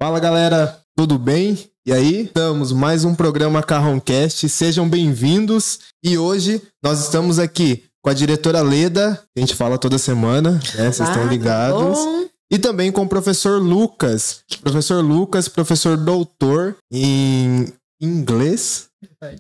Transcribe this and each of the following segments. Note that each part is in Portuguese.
Fala galera, tudo bem? E aí, estamos mais um programa Carroncast, sejam bem-vindos. E hoje nós estamos aqui com a diretora Leda, que a gente fala toda semana, né? Vocês estão ligados. E também com o professor Lucas, professor doutor em inglês.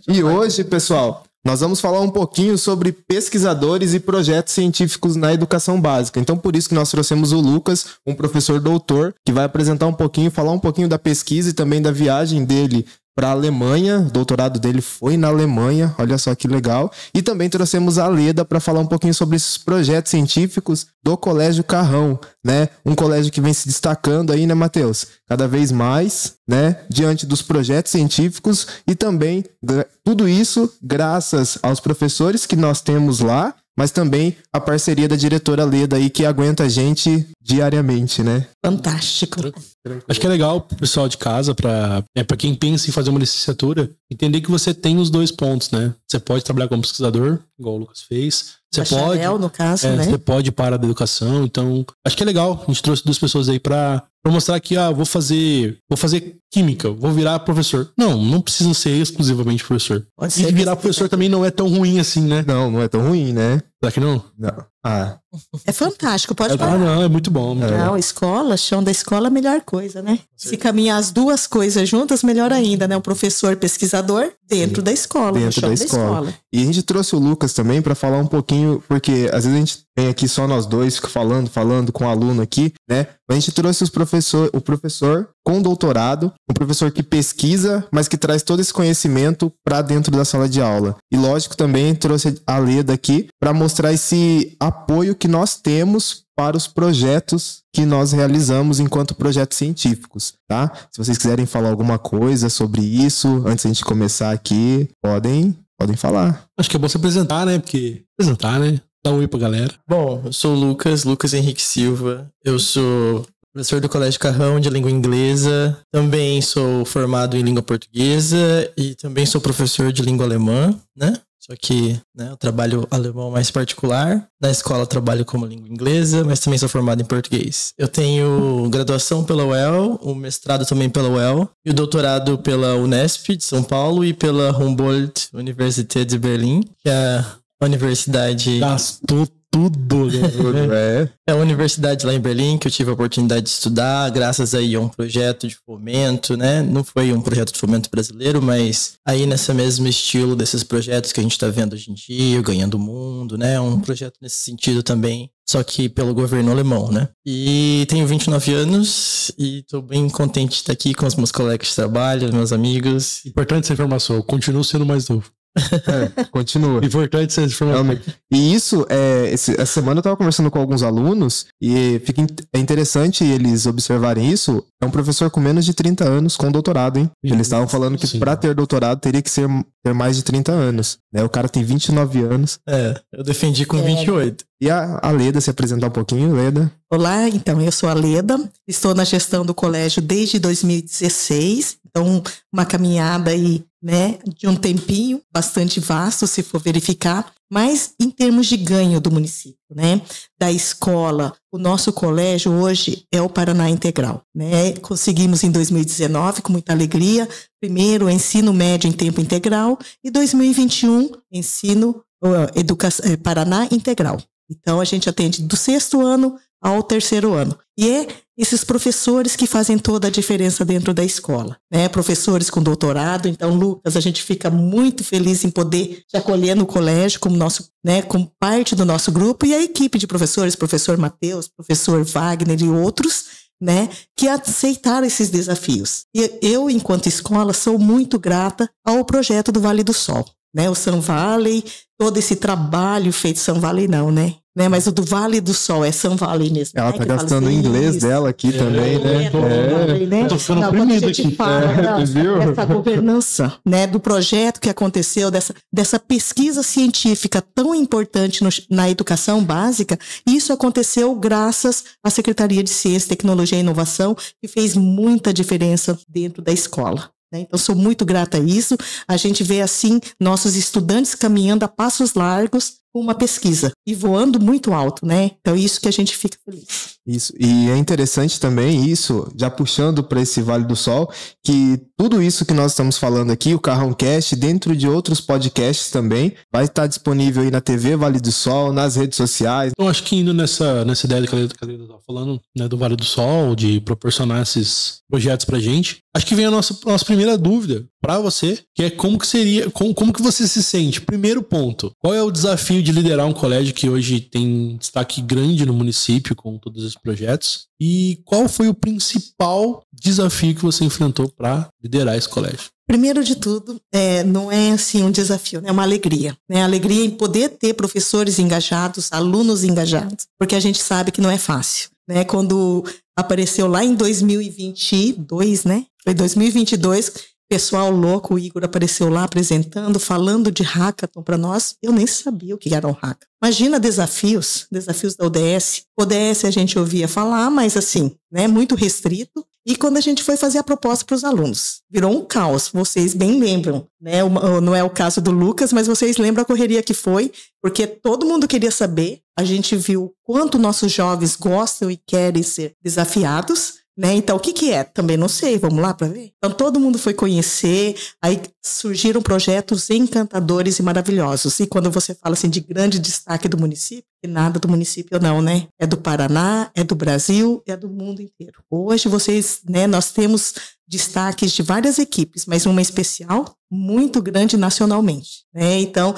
E hoje, pessoal, nós vamos falar um pouquinho sobre pesquisadores e projetos científicos na educação básica. Então, por isso que nós trouxemos o Lucas, um professor doutor, que vai apresentar um pouquinho, falar um pouquinho da pesquisa e também da viagem dele para a Alemanha. O doutorado dele foi na Alemanha, olha só que legal. E também trouxemos a Leda para falar um pouquinho sobre esses projetos científicos do Colégio Carrão, né? Um colégio que vem se destacando aí, né, Matheus? Cada vez mais, né? Diante dos projetos científicos e também tudo isso graças aos professores que nós temos lá, mas também a parceria da diretora Leda aí que aguenta a gente diariamente, né? Fantástico. Acho que é legal pro pessoal de casa, pra quem pensa em fazer uma licenciatura, entender que você tem os dois pontos, né? Você pode trabalhar como pesquisador, igual o Lucas fez. Você bacharel, pode, no caso, né? Você pode ir para a educação. Então, acho que é legal. A gente trouxe duas pessoas aí pra mostrar que, vou fazer química, vou virar professor. Não precisa ser exclusivamente professor. Pode ser e virar professor também não é tão ruim assim, né? Não é tão ruim, né? Será que não? Não. É fantástico, pode falar. Não, é muito bom. Não, escola, chão da escola é a melhor coisa, né? Se caminhar as duas coisas juntas, melhor ainda, né? O professor pesquisador dentro da escola, dentro no chão da escola. E a gente trouxe o Lucas também para falar um pouquinho, porque às vezes a gente vem aqui só nós dois, fica falando com o aluno aqui, né? A gente trouxe o professor com doutorado, um professor que pesquisa, mas que traz todo esse conhecimento para dentro da sala de aula. E lógico, também trouxe a Leda aqui para mostrar esse apoio que nós temos para os projetos que nós realizamos enquanto projetos científicos, tá? Se vocês quiserem falar alguma coisa sobre isso, antes de a gente começar aqui, podem falar. Acho que é bom se apresentar, né? Dá um oi pra galera. Bom, eu sou o Lucas Henrique Silva. Eu sou professor do Colégio Carrão de língua inglesa. Também sou formado em língua portuguesa e também sou professor de língua alemã, né? Só que, né, eu trabalho alemão mais particular. Na escola eu trabalho como língua inglesa, mas também sou formado em português. Eu tenho graduação pela UEL, o mestrado também pela UEL, e o doutorado pela Unesp de São Paulo e pela Humboldt Universität de Berlim, que é a universidade... Gastou tudo, né? É a universidade lá em Berlim que eu tive a oportunidade de estudar, graças aí a um projeto de fomento, né? Não foi um projeto de fomento brasileiro, mas aí nesse mesmo estilo desses projetos que a gente tá vendo hoje em dia, Ganhando o Mundo, né? Um projeto nesse sentido também, só que pelo governo alemão, né? E tenho 29 anos e tô bem contente de estar aqui com os meus colegas de trabalho, meus amigos. Importante essa informação, eu continuo sendo mais novo. Continua. Importante essa informação. E isso, essa semana eu tava conversando com alguns alunos e é interessante eles observarem isso. É um professor com menos de 30 anos com doutorado, hein? Eles estavam falando que para ter doutorado teria que ter mais de 30 anos, né? O cara tem 29 anos. Eu defendi com 28. E a Leda, se apresentar um pouquinho, Leda. Olá, então, eu sou a Leda, estou na gestão do colégio desde 2016, então uma caminhada aí, né, de um tempinho, bastante vasto, se for verificar, mas em termos de ganho do município, né, da escola, o nosso colégio hoje é o Paraná Integral, né, conseguimos em 2019, com muita alegria, primeiro o ensino médio em tempo integral e 2021, Paraná Integral. Então, a gente atende do 6º ano ao 3º ano. E é esses professores que fazem toda a diferença dentro da escola, né? Professores com doutorado. Então, Lucas, a gente fica muito feliz em poder te acolher no colégio como como parte do nosso grupo, e a equipe de professores, professor Matheus, professor Wagner e outros, né, que aceitaram esses desafios. E eu, enquanto escola, sou muito grata ao projeto do Vale do Sol, né? O Sun Valley, todo esse trabalho feito, Sun Valley não, né? Mas o do Vale do Sol é Sun Valley mesmo. Ela tá gastando o inglês dela aqui também, né? Tô ficando oprimido aqui. Essa governança, né, do projeto que aconteceu, dessa pesquisa científica tão importante na educação básica, isso aconteceu graças à Secretaria de Ciência, Tecnologia e Inovação, que fez muita diferença dentro da escola. Então, sou muito grata a isso. A gente vê, assim, nossos estudantes caminhando a passos largos, com uma pesquisa e voando muito alto, né? Então isso que a gente fica feliz. Isso, e é interessante também isso, já puxando para esse Vale do Sol, que tudo isso que nós estamos falando aqui, o Carrão-Cast, dentro de outros podcasts também, vai estar disponível aí na TV Vale do Sol, nas redes sociais. Então, acho que indo nessa ideia que a Leda estava falando, né, do Vale do Sol, de proporcionar esses projetos pra gente, acho que vem a nossa primeira dúvida para você, que é como que seria, como que você se sente? Primeiro ponto, qual é o desafio de liderar um colégio que hoje tem destaque grande no município com todos esses projetos? E qual foi o principal desafio que você enfrentou para liderar esse colégio? Primeiro de tudo, não é assim um desafio, é uma alegria. Né? Alegria em poder ter professores engajados, alunos engajados, porque a gente sabe que não é fácil. Né? Quando apareceu lá em 2022, né? Foi 2022, pessoal louco, o Igor apareceu lá apresentando, falando de hackathon para nós. Eu nem sabia o que era um hackathon. Imagina desafios da ODS. ODS a gente ouvia falar, mas assim, né, muito restrito. E quando a gente foi fazer a proposta para os alunos, virou um caos. Vocês bem lembram, né? Não é o caso do Lucas, mas vocês lembram a correria que foi, porque todo mundo queria saber. A gente viu quanto nossos jovens gostam e querem ser desafiados. Né? Então, o que é? Também não sei, vamos lá para ver? Então, todo mundo foi conhecer, aí surgiram projetos encantadores e maravilhosos. E quando você fala assim de grande destaque do município, e nada do município não, né? É do Paraná, é do Brasil, é do mundo inteiro. Hoje vocês, né, nós temos destaques de várias equipes, mas uma especial muito grande nacionalmente, né? Então,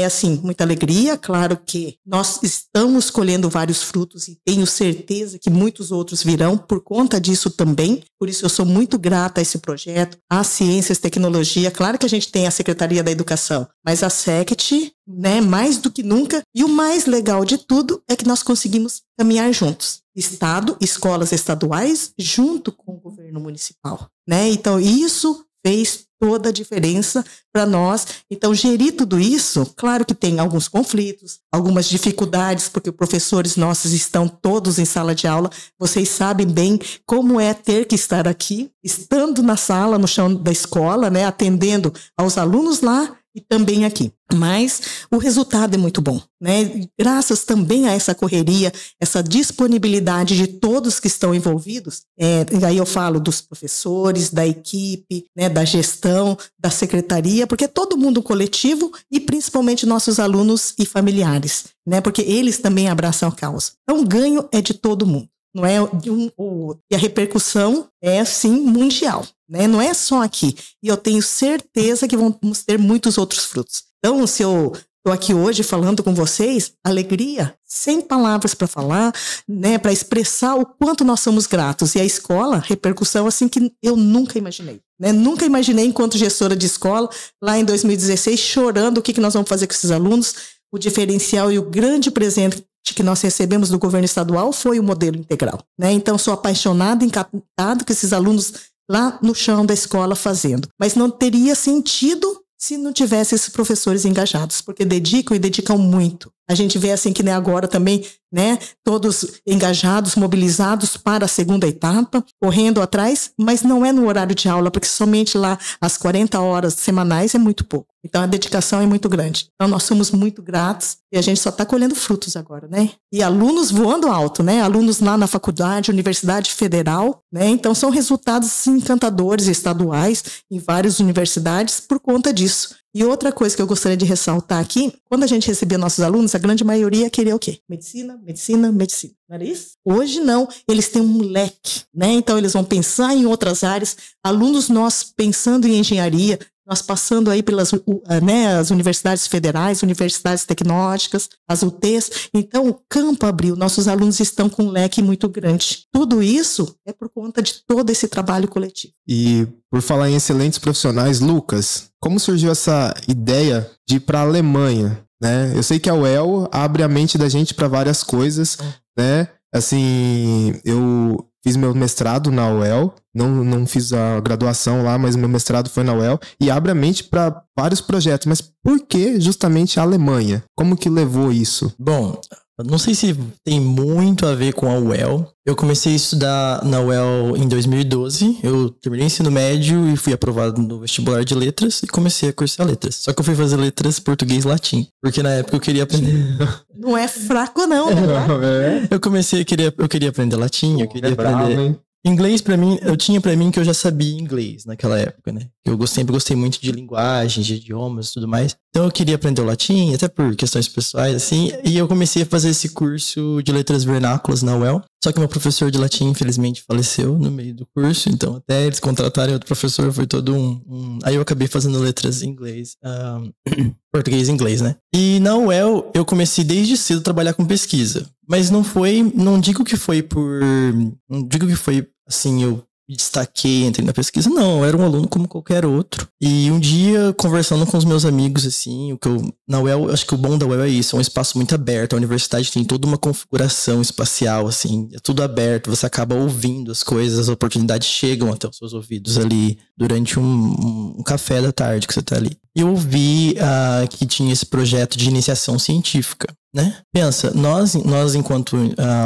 assim, muita alegria, claro que nós estamos colhendo vários frutos e tenho certeza que muitos outros virão por conta disso também, por isso eu sou muito grata a esse projeto, a Ciências e Tecnologia, claro que a gente tem a Secretaria da Educação, mas a SECT, né, mais do que nunca, e o mais legal de tudo é que nós conseguimos caminhar juntos, Estado, escolas estaduais, junto com o governo municipal, né? Então, isso fez toda a diferença para nós. Então, gerir tudo isso, claro que tem alguns conflitos, algumas dificuldades, porque os professores nossos estão todos em sala de aula. Vocês sabem bem como é ter que estar aqui, estando na sala, no chão da escola, né, atendendo aos alunos lá e também aqui. Mas o resultado é muito bom, né? Graças também a essa correria, essa disponibilidade de todos que estão envolvidos, aí eu falo dos professores, da equipe, né, da gestão, da secretaria, porque é todo mundo coletivo e principalmente nossos alunos e familiares, né? Porque eles também abraçam a causa. Então o ganho é de todo mundo. Não é de um ou outro. E a repercussão é, sim, mundial, né? Não é só aqui. E eu tenho certeza que vamos ter muitos outros frutos. Então, se eu estou aqui hoje falando com vocês, alegria, sem palavras para falar, né? Para expressar o quanto nós somos gratos. E a escola, repercussão assim que eu nunca imaginei. Né? Nunca imaginei, enquanto gestora de escola, lá em 2016, chorando o que nós vamos fazer com esses alunos. O diferencial e o grande presente que nós recebemos do governo estadual foi o modelo integral, né? Então, sou apaixonada, encantado com esses alunos lá no chão da escola fazendo. Mas não teria sentido se não tivesse esses professores engajados, porque dedicam e dedicam muito. A gente vê assim que nem agora também, né? Todos engajados, mobilizados para a segunda etapa, correndo atrás, mas não é no horário de aula, porque somente lá às 40 horas semanais é muito pouco. Então a dedicação é muito grande. Então nós somos muito gratos e a gente só está colhendo frutos agora, né? E alunos voando alto, né? Alunos lá na faculdade, Universidade Federal, né? Então são resultados encantadores estaduais em várias universidades por conta disso. E outra coisa que eu gostaria de ressaltar aqui, quando a gente recebia nossos alunos, a grande maioria queria o quê? Medicina, medicina, medicina. Não era isso? Hoje não, eles têm um leque, né? Então eles vão pensar em outras áreas. Alunos nossos pensando em engenharia, nós passando aí pelas, né, as universidades federais, universidades tecnológicas, as UTs. Então, o campo abriu, nossos alunos estão com um leque muito grande. Tudo isso é por conta de todo esse trabalho coletivo. E por falar em excelentes profissionais, Lucas, como surgiu essa ideia de ir para a Alemanha? Né? Eu sei que a UEL abre a mente da gente para várias coisas, né? Assim, eu fiz meu mestrado na UEL, não fiz a graduação lá, mas meu mestrado foi na UEL, e abre a mente para vários projetos. Mas por que justamente a Alemanha? Como que levou isso? Bom, não sei se tem muito a ver com a UEL. Eu comecei a estudar na UEL em 2012. Eu terminei o ensino médio e fui aprovado no vestibular de letras e comecei a cursar letras. Só que eu fui fazer letras português e latim, porque na época eu queria aprender. Não é fraco, não, né? Eu queria aprender latim, eu queria aprender. Inglês, pra mim, eu tinha pra mim que eu já sabia inglês naquela época, né? Eu sempre gostei muito de linguagens, de idiomas e tudo mais. Então eu queria aprender o latim, até por questões pessoais, assim. E eu comecei a fazer esse curso de letras vernáculas na UEL. Só que meu professor de latim, infelizmente, faleceu no meio do curso. Então até eles contratarem outro professor, foi todo Aí eu acabei fazendo letras em inglês, português e inglês, né? E na UEL eu comecei desde cedo a trabalhar com pesquisa. Mas não digo que foi assim, eu me destaquei, entrei na pesquisa. Não, eu era um aluno como qualquer outro. E um dia, conversando com os meus amigos, assim, na UEL, acho que o bom da UEL é isso, é um espaço muito aberto. A universidade tem toda uma configuração espacial, assim, é tudo aberto, você acaba ouvindo as coisas, as oportunidades chegam até os seus ouvidos ali durante um café da tarde que você tá ali. E eu ouvi que tinha esse projeto de iniciação científica, né? Pensa, nós enquanto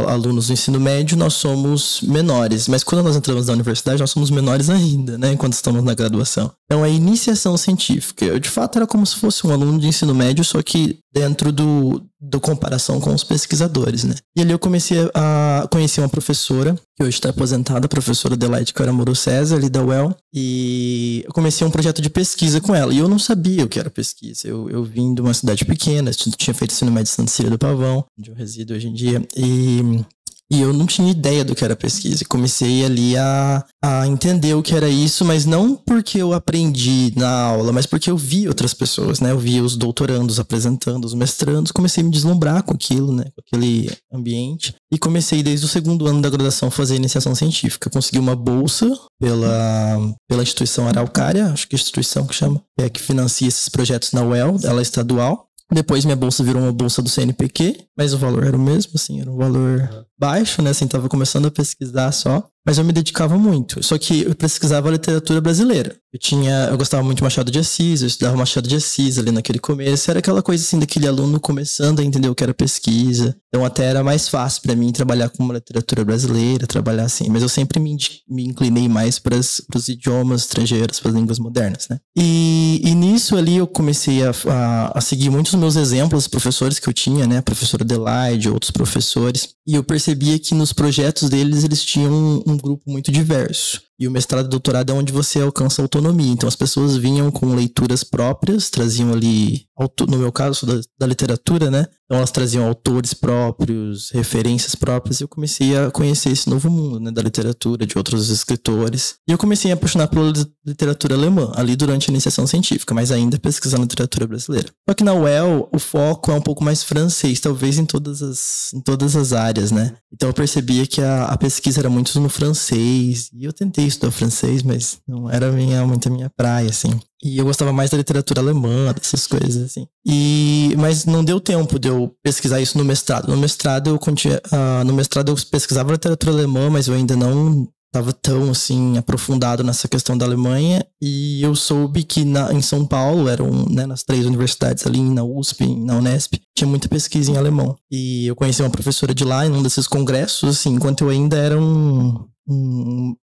alunos do ensino médio, nós somos menores, mas quando nós entramos na universidade, nós somos menores ainda, né? Enquanto estamos na graduação. Então, a iniciação científica, eu de fato era como se fosse um aluno de ensino médio, só que dentro do comparação com os pesquisadores, né? E ali eu comecei a conhecer uma professora, que hoje está aposentada, a professora Adelaide Caramuru César, ali da UEL, e eu comecei um projeto de pesquisa com ela, e eu não sabia o que era pesquisa. Eu vim de uma cidade pequena, tinha feito ensino médio em Santa Cecília do Pavão, onde eu resido hoje em dia, e eu não tinha ideia do que era pesquisa. E comecei ali a entender o que era isso, mas não porque eu aprendi na aula, mas porque eu vi outras pessoas, né? Eu via os doutorandos apresentando, os mestrandos. Comecei a me deslumbrar com aquilo, né? Com aquele ambiente. E comecei desde o segundo ano da graduação a fazer iniciação científica. Consegui uma bolsa pela instituição Araucária, acho que é a instituição que chama, que financia esses projetos na UEL, ela é estadual. Depois minha bolsa virou uma bolsa do CNPq, mas o valor era o mesmo, assim, era um valor baixo, né, assim, tava começando a pesquisar só, mas eu me dedicava muito, só que eu pesquisava a literatura brasileira. Eu gostava muito de Machado de Assis, eu estudava Machado de Assis ali naquele começo, era aquela coisa assim, daquele aluno começando a entender o que era pesquisa, então até era mais fácil pra mim trabalhar com uma literatura brasileira, trabalhar assim, mas eu sempre me inclinei mais para os idiomas estrangeiros, para as línguas modernas, né. E nisso ali eu comecei a seguir muitos dos meus exemplos, professores que eu tinha, né, a professora Adelaide, outros professores, e eu percebia que nos projetos deles eles tinham um grupo muito diverso. E o mestrado e doutorado é onde você alcança autonomia. Então as pessoas vinham com leituras próprias, traziam ali, no meu caso, da literatura, né? Então elas traziam autores próprios, referências próprias, e eu comecei a conhecer esse novo mundo, né? Da literatura, de outros escritores. E eu comecei a apaixonar pela literatura alemã, ali durante a iniciação científica, mas ainda pesquisando literatura brasileira. Só que na UEL, o foco é um pouco mais francês, talvez em todas as áreas, né? Então eu percebia que a pesquisa era muito no francês, e eu tentei estudar francês, mas não era muito a minha praia, assim. E eu gostava mais da literatura alemã, dessas coisas, assim. Mas não deu tempo de eu pesquisar isso no mestrado. No mestrado eu pesquisava literatura alemã, mas eu ainda não estava tão, assim, aprofundado nessa questão da Alemanha. E eu soube que em São Paulo, né, nas 3 universidades ali, na USP, na Unesp, tinha muita pesquisa em alemão. E eu conheci uma professora de lá em um desses congressos, assim, enquanto eu ainda era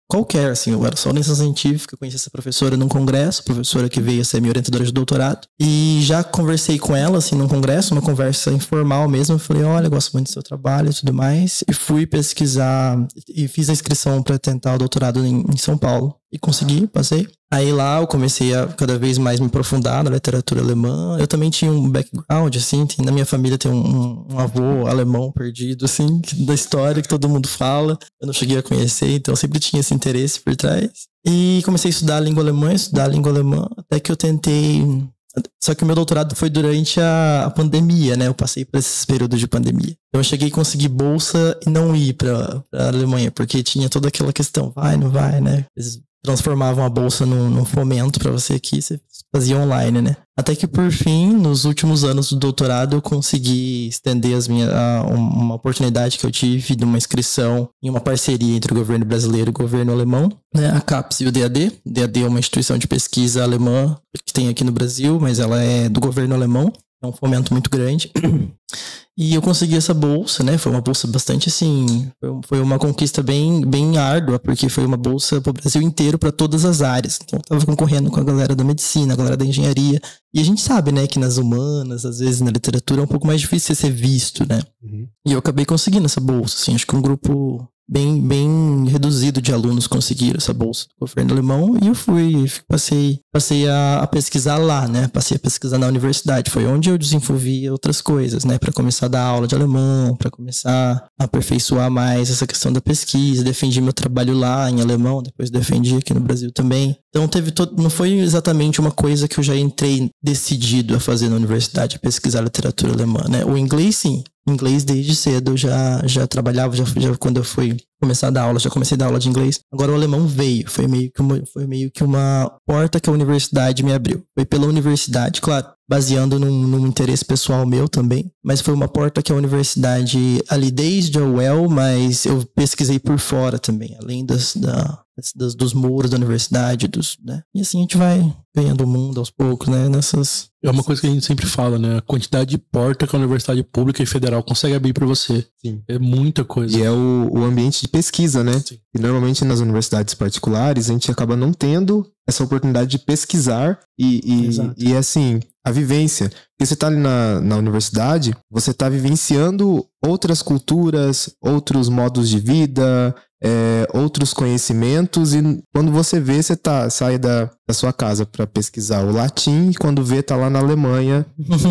qualquer, assim, eu era só iniciação científica, conheci essa professora num congresso, professora que veio a ser minha orientadora de doutorado, e já conversei com ela, assim, num congresso, uma conversa informal mesmo, eu falei, olha, eu gosto muito do seu trabalho e tudo mais, e fui pesquisar, e fiz a inscrição para tentar o doutorado em São Paulo, e consegui, passei. Aí lá eu comecei a cada vez mais me aprofundar na literatura alemã. Eu também tinha um background, assim, na minha família tem um avô alemão perdido, assim, da história que todo mundo fala. Eu não cheguei a conhecer, então eu sempre tinha esse interesse por trás. E comecei a estudar a língua alemã, até que eu tentei... Só que o meu doutorado foi durante a pandemia, né? Eu passei por esses períodos de pandemia. Então eu cheguei a conseguir bolsa e não ir pra Alemanha, porque tinha toda aquela questão, vai, não vai, né? Eles transformavam a bolsa num fomento pra você aqui, você fazia online, né? Até que por fim, nos últimos anos do doutorado, eu consegui estender uma oportunidade que eu tive de uma inscrição em uma parceria entre o governo brasileiro e o governo alemão, né? A CAPES e o DAD. O DAD é uma instituição de pesquisa alemã que tem aqui no Brasil, mas ela é do governo alemão. é um fomento muito grande. E eu consegui essa bolsa, né? Foi uma bolsa bastante assim, foi uma conquista bem árdua, porque foi uma bolsa pro Brasil inteiro, para todas as áreas. Então eu tava concorrendo com a galera da medicina, a galera da engenharia. E a gente sabe, né, que nas humanas, às vezes na literatura é um pouco mais difícil ser visto, né? E eu acabei conseguindo essa bolsa, assim, acho que um grupo bem reduzido de alunos conseguiram essa bolsa do governo alemão, e eu passei a pesquisar lá, né? Passei a pesquisar na universidade. Foi onde eu desenvolvi outras coisas, né? Para começar a dar aula de alemão, para começar a aperfeiçoar mais essa questão da pesquisa. Defendi meu trabalho lá em alemão, depois defendi aqui no Brasil também. Então não foi exatamente uma coisa que eu já entrei decidido a fazer na universidade, a pesquisar literatura alemã, né? O inglês, sim. Inglês desde cedo, eu já trabalhava, já quando eu fui começar a dar aula, já comecei a dar aula de inglês. Agora o alemão veio, foi meio que uma porta que a universidade me abriu. Foi pela universidade, claro, baseando num interesse pessoal meu também, mas foi uma porta que a universidade, ali desde a UEL, mas eu pesquisei por fora também, além dos muros da universidade, né? E assim a gente vai ganhando o mundo aos poucos, né? É uma coisa que a gente sempre fala, né? A quantidade de porta que a universidade pública e federal consegue abrir para você. Sim. É muita coisa. E é o ambiente de pesquisa, né? Sim. E normalmente nas universidades particulares a gente acaba não tendo essa oportunidade de pesquisar e assim, a vivência. Porque você tá ali na universidade, você tá vivenciando outras culturas, outros modos de vida, outros conhecimentos, e quando você vê, você sai da sua casa para pesquisar o latim, e quando vê, tá lá na Alemanha,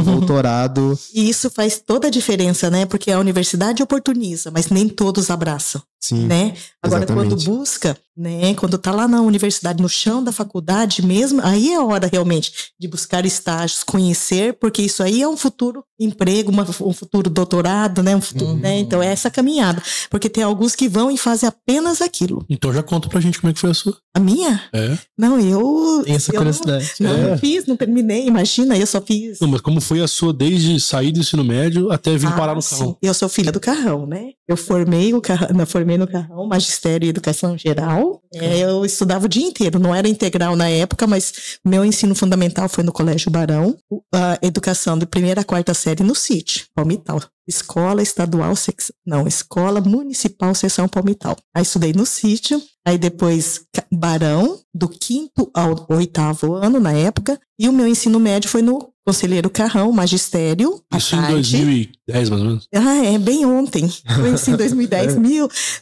doutorado. E isso faz toda a diferença, né? Porque a universidade oportuniza, mas nem todos abraçam. Sim, né? Agora, exatamente. quando busca, né? Quando tá lá na universidade, no chão da faculdade mesmo, aí é a hora realmente de buscar estágios, conhecer, porque isso aí é um futuro emprego, um futuro doutorado, né? Um futuro, né? Então é essa caminhada. Porque tem alguns que vão e fazem apenas aquilo. Então já conta pra gente como é que foi a sua. A minha? É. Não, Tem essa curiosidade. Não fiz, não terminei, imagina, eu só fiz. Não, mas como foi a sua desde sair do ensino médio até vir parar no Carrão? Sim. Eu sou filha do Carrão, né? Eu formei no Carrão, magistério e educação geral. Eu estudava o dia inteiro, não era integral na época, mas meu ensino fundamental foi no Colégio Barão, a educação de primeira a quarta série no sítio, Palmital. Escola municipal, seção Palmital. Aí estudei no sítio, aí depois Barão, do 5º ao 8º ano na época, e o meu ensino médio foi no Conselheiro Carrão, magistério. Isso em 2010, mais ou menos? Bem ontem. Foi assim, 2010,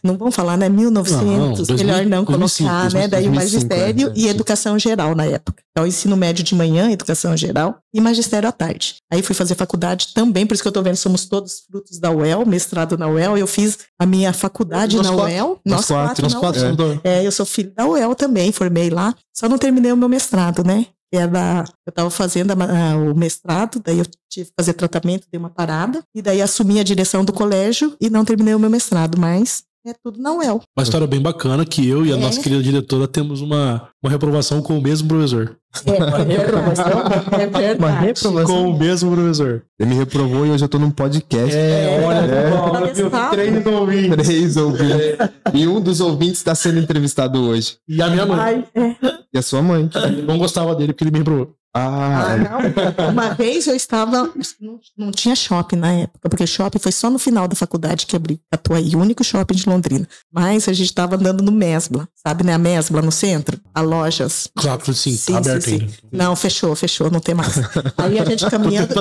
não vamos falar, né? 1900, melhor não colocar, 2005, né? Daí o magistério e educação geral na época. Então, ensino médio de manhã, educação geral e magistério à tarde. Aí fui fazer faculdade também, por isso que eu tô vendo, somos todos frutos da UEL, mestrado na UEL. Eu fiz a minha faculdade na UEL. Nós quatro. Eu sou filho da UEL também, formei lá. Só não terminei o meu mestrado, né? Eu estava fazendo o mestrado, daí eu tive que fazer tratamento, dei uma parada, e daí assumi a direção do colégio e não terminei o meu mestrado, mas é tudo na UEL. Uma história bem bacana que eu e a nossa querida diretora temos uma reprovação com o mesmo professor. Uma reprovação com o mesmo professor. Ele me reprovou e hoje eu tô num podcast. Olha, 3 ouvintes. 3 ouvintes. E um dos ouvintes está sendo entrevistado hoje. E a minha mãe. E a sua mãe. Eu não gostava dele porque ele me reprovou. Não. Uma vez eu estava... Não tinha shopping na época, porque shopping foi só no final da faculdade que abri Catuaí, o único shopping de Londrina. Mas a gente estava andando no Mesbla, sabe, né? A Mesbla no centro, a lojas. Claro, sim, tá aberto ainda. Não, fechou, não tem mais. Aí a gente caminhando,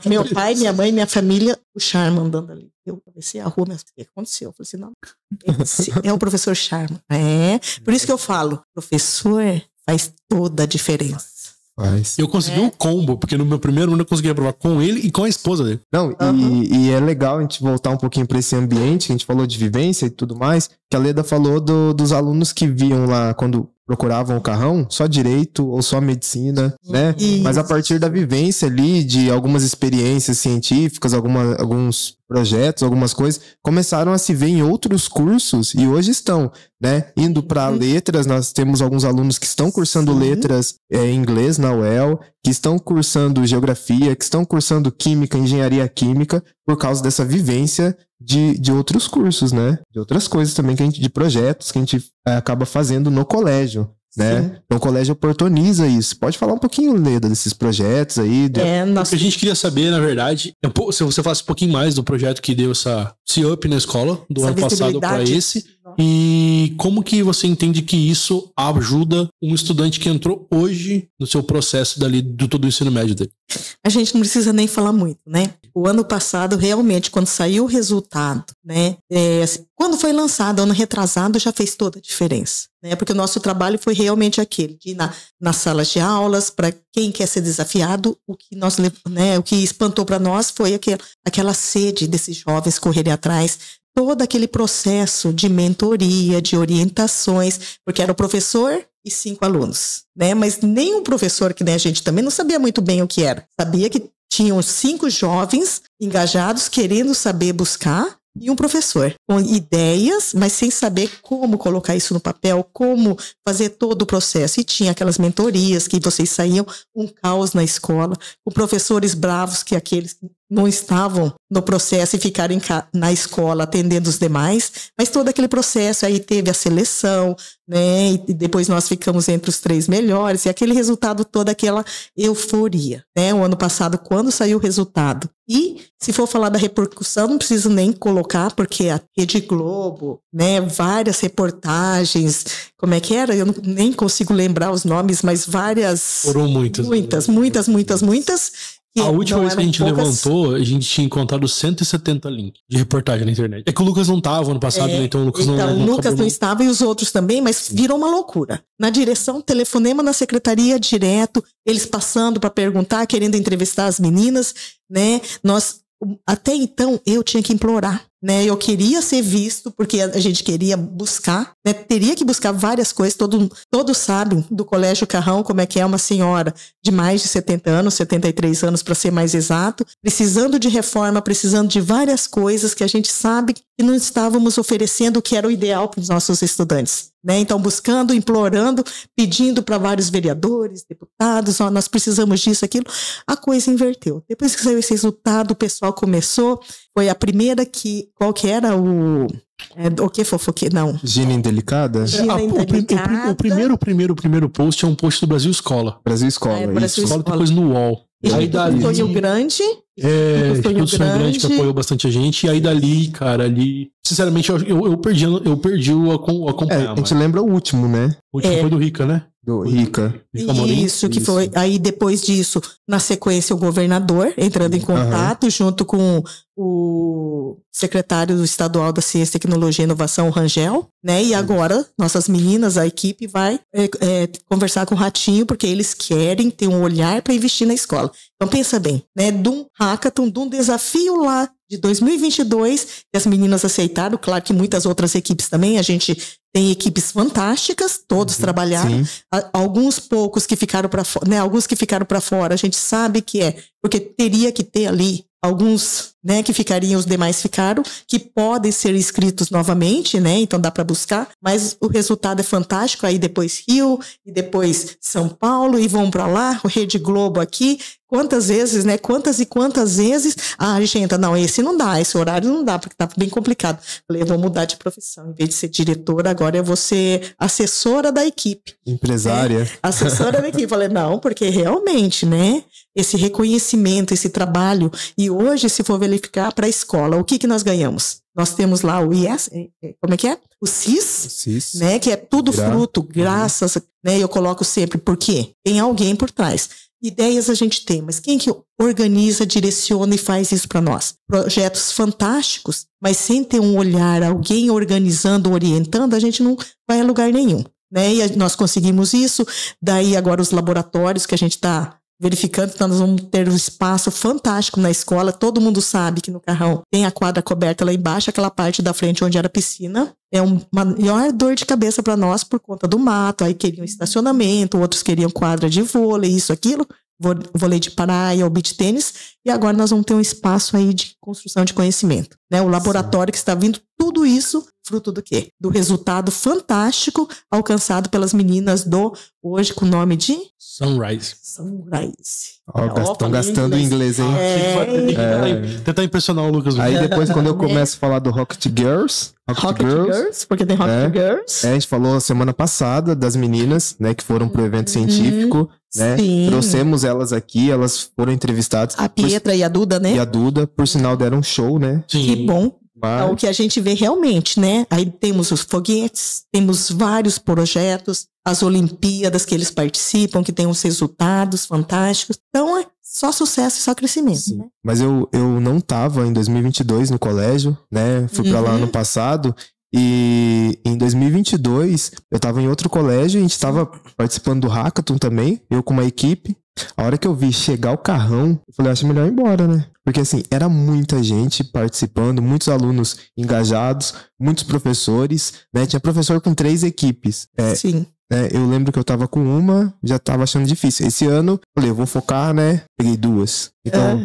meu pai, minha mãe, minha família, o Charma andando ali. Eu comecei a rua, mas o que aconteceu? Eu falei assim, não, é o professor Charma. Por isso que eu falo, professor faz toda a diferença. Eu consegui um combo, porque no meu primeiro ano eu consegui aprovar com ele e com a esposa dele. Não, e é legal a gente voltar um pouquinho para esse ambiente, que a gente falou de vivência e tudo mais, que a Leda falou dos alunos que viam lá quando procuravam o Carrão, só direito ou só medicina, né? Isso. Mas a partir da vivência ali, de algumas experiências científicas, alguns projetos, algumas coisas, começaram a se ver em outros cursos e hoje estão, né? Indo para letras, nós temos alguns alunos que estão cursando letras em inglês na UEL, que estão cursando geografia, que estão cursando química, engenharia química, por causa dessa vivência de outros cursos, né? De outras coisas também, de projetos que a gente acaba fazendo no colégio. né? Sim. Então o colégio oportuniza isso. Pode falar um pouquinho, Leda, desses projetos aí? O que a gente queria saber, na verdade, se você falasse um pouquinho mais do projeto que deu esse up na escola, do ano passado para esse, e como que você entende que isso ajuda um estudante que entrou hoje no seu processo dali do todo o ensino médio dele? A gente não precisa nem falar muito, né? O ano passado, realmente, quando saiu o resultado, né? Quando foi lançado, ano retrasado, já fez toda a diferença, né? Porque o nosso trabalho foi realmente aquele, de ir nas salas de aulas, para quem quer ser desafiado, o que espantou para nós foi aquela sede desses jovens correrem atrás, todo aquele processo de mentoria, de orientações, porque era o professor e 5 alunos, né? Mas nenhum professor, que nem a gente também, não sabia muito bem o que era. Sabia que tinham 5 jovens engajados, querendo saber buscar, e um professor com ideias, mas sem saber como colocar isso no papel, como fazer todo o processo. E tinha aquelas mentorias que vocês saíam um caos na escola, com professores bravos, que aqueles que não estavam no processo e ficaram na escola atendendo os demais, mas todo aquele processo, aí teve a seleção, né, e depois nós ficamos entre os 3 melhores, e aquele resultado, toda aquela euforia, né, o ano passado, quando saiu o resultado. E, se for falar da repercussão, não preciso nem colocar, porque a Rede Globo, né, várias reportagens, como é que era? Eu nem consigo lembrar os nomes, mas várias... Foram muitas. Muitas. A última vez que a gente levantou, a gente tinha encontrado 170 links de reportagem na internet. É que o Lucas não estava ano passado, né? Então o Lucas não estava, e os outros também, mas virou uma loucura. Na direção, telefonema na secretaria direto, eles passando para perguntar, querendo entrevistar as meninas, né? Até então, eu tinha que implorar, né? Eu queria ser visto, porque a gente queria buscar, né? Teria que buscar várias coisas. Todos sabem do Colégio Carrão como é que é uma senhora de mais de 70 anos, 73 anos para ser mais exato, precisando de reforma, precisando de várias coisas que a gente sabe que não estávamos oferecendo o que era o ideal para os nossos estudantes, né? Então, buscando, implorando, pedindo para vários vereadores, deputados, nós precisamos disso, aquilo. A coisa inverteu. Depois que saiu esse resultado, o pessoal começou, foi a primeira qual que era o que fofoque? Não. Gina Indelicada? O primeiro post é um post do Brasil Escola. Brasil Escola. Brasil Escola, depois no UOL. Aí dali... Sonho Grande. Sonho Grande que apoiou bastante a gente. E aí dali, cara, sinceramente, eu perdi o acompanhar. A gente lembra o último, né? O último foi do Rica, né? Do Rica. Isso, que foi. Aí depois disso, na sequência, o governador entrando em contato, junto com o secretário estadual da Ciência, Tecnologia e Inovação, o Rangel, né? E agora, nossas meninas, a equipe vai conversar com o Ratinho, porque eles querem ter um olhar para investir na escola. Então, pensa bem, né? De um hackathon, de um desafio lá de 2022, que as meninas aceitaram, claro que muitas outras equipes também, a gente tem equipes fantásticas, todos trabalharam, alguns poucos que ficaram para fora, né? Alguns que ficaram para fora, a gente sabe que porque teria que ter ali alguns, né, que ficariam, os demais ficaram, que podem ser inscritos novamente, né, então dá para buscar, mas o resultado é fantástico. Aí depois Rio, e depois São Paulo, e vão para lá, o Rede Globo aqui, quantas vezes, né, quantas vezes, gente, não, esse não dá, esse horário não dá, porque tá bem complicado. Falei, eu vou mudar de profissão, em vez de ser diretora, agora eu vou ser assessora da equipe. Empresária. Assessora da equipe. Falei, não, porque realmente, né, esse reconhecimento, esse trabalho, e hoje, se for verificar para a escola, o que nós ganhamos? Nós temos lá o IS, como é que é? O CIS, né, que é tudo fruto, graças, né, eu coloco sempre, porque tem alguém por trás. Ideias a gente tem, mas quem que organiza, direciona e faz isso para nós? Projetos fantásticos, mas sem ter um olhar, alguém organizando, orientando, a gente não vai a lugar nenhum, né? E nós conseguimos isso, daí agora os laboratórios que a gente está verificando, então nós vamos ter um espaço fantástico na escola. Todo mundo sabe que no Carrão tem a quadra coberta lá embaixo, aquela parte da frente onde era piscina. É uma maior dor de cabeça para nós por conta do mato. Aí queriam estacionamento, outros queriam quadra de vôlei, isso, aquilo. vôlei de praia, o beach tênis, e agora nós vamos ter um espaço aí de construção de conhecimento, né? O laboratório que está vindo, tudo isso, fruto do quê? Do resultado fantástico alcançado pelas meninas hoje com o nome de Sunrise. Estão gastando inglês, hein? Tentar impressionar o Lucas. Aí depois, quando eu começo a falar do Rocket Girls, porque tem Rocket Girls. A gente falou semana passada das meninas, né, que foram pro evento científico, né? Sim. Trouxemos elas aqui, elas foram entrevistadas. A Pietra e a Duda, né? E a Duda, por sinal, deram um show, né? Sim. Que bom. Então, o que a gente vê realmente, né? Aí temos os foguetes, temos vários projetos, as Olimpíadas que eles participam, que tem uns resultados fantásticos. Então, é só sucesso e só crescimento, né? Mas eu não tava em 2022 no colégio, né? Fui pra lá ano passado. E em 2022, eu tava em outro colégio, a gente tava participando do Hackathon também, eu com uma equipe. A hora que eu vi chegar o carrão, eu falei, acho melhor ir embora, né? Porque assim, era muita gente participando, muitos alunos engajados, muitos professores, né? Tinha professor com 3 equipes. Sim. Eu lembro que eu tava com uma, já tava achando difícil. Esse ano, falei, eu vou focar, né? Peguei 2. Então,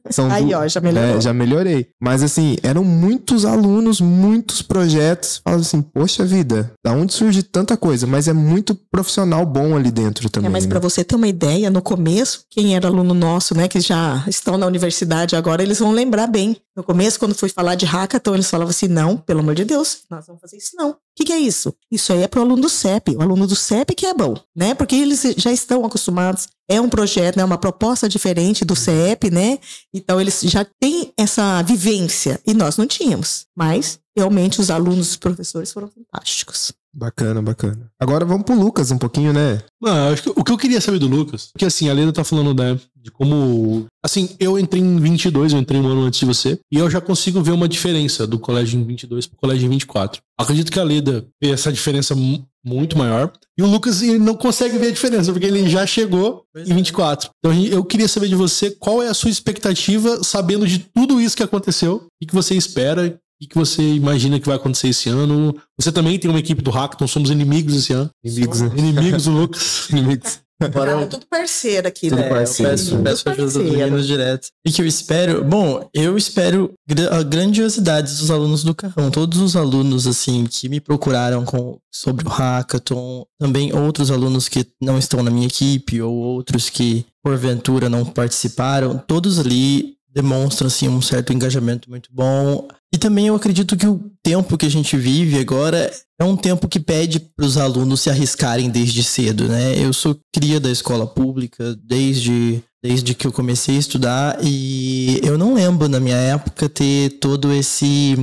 assim, aí, ó, já melhorou. Já melhorei. Mas, assim, eram muitos alunos, muitos projetos. Falo assim, poxa vida, da onde surge tanta coisa? Mas é muito profissional bom ali dentro também. Mas né? para você ter uma ideia, no começo, quem era aluno nosso, né, que já estão na universidade agora, eles vão lembrar bem. No começo, quando fui falar de hackathon, eles falavam assim, não, pelo amor de Deus, nós vamos fazer isso não. O que é isso? Isso aí é pro aluno do CEP. O aluno do CEP que é bom, né? Porque eles já estão acostumados. É um projeto, né? Uma proposta diferente do CEP, né? Então, eles já têm essa vivência. E nós não tínhamos. Mas, realmente, os alunos e os professores foram fantásticos. Bacana, bacana. Agora vamos pro Lucas um pouquinho, né? Acho que o que eu queria saber do Lucas, porque assim, a Leda tá falando, né, de como... Assim, eu entrei em 22, eu entrei um ano antes de você, e eu já consigo ver uma diferença do colégio em 22 pro colégio em 24. Acredito que a Leda vê essa diferença muito maior, e o Lucas ele não consegue ver a diferença, porque ele já chegou em 24. Então eu queria saber de você, qual é a sua expectativa, sabendo de tudo isso que aconteceu, e que você espera... O que você imagina que vai acontecer esse ano? Você também tem uma equipe do Hackathon, somos inimigos esse ano. Inimigos do Lucas. Inimigos. Agora tudo parceiro aqui, tudo né? Parceiro. Eu peço ajuda dos meninos direto. E que eu espero... Bom, eu espero a grandiosidade dos alunos do Carrão. Todos os alunos, assim, que me procuraram sobre o Hackathon. Também outros alunos que não estão na minha equipe ou outros que, porventura, não participaram. Todos ali demonstram, assim, um certo engajamento muito bom. E também eu acredito que o tempo que a gente vive agora é um tempo que pede para os alunos se arriscarem desde cedo, né? Eu sou cria da escola pública desde que eu comecei a estudar e eu não lembro na minha época ter todo esse...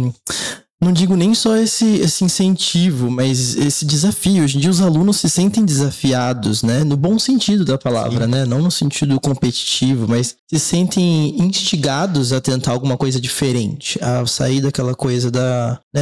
Não digo nem só esse incentivo, mas esse desafio. Hoje em dia os alunos se sentem desafiados, né? No bom sentido da palavra, né? Não no sentido competitivo, mas se sentem instigados a tentar alguma coisa diferente. A sair daquela coisa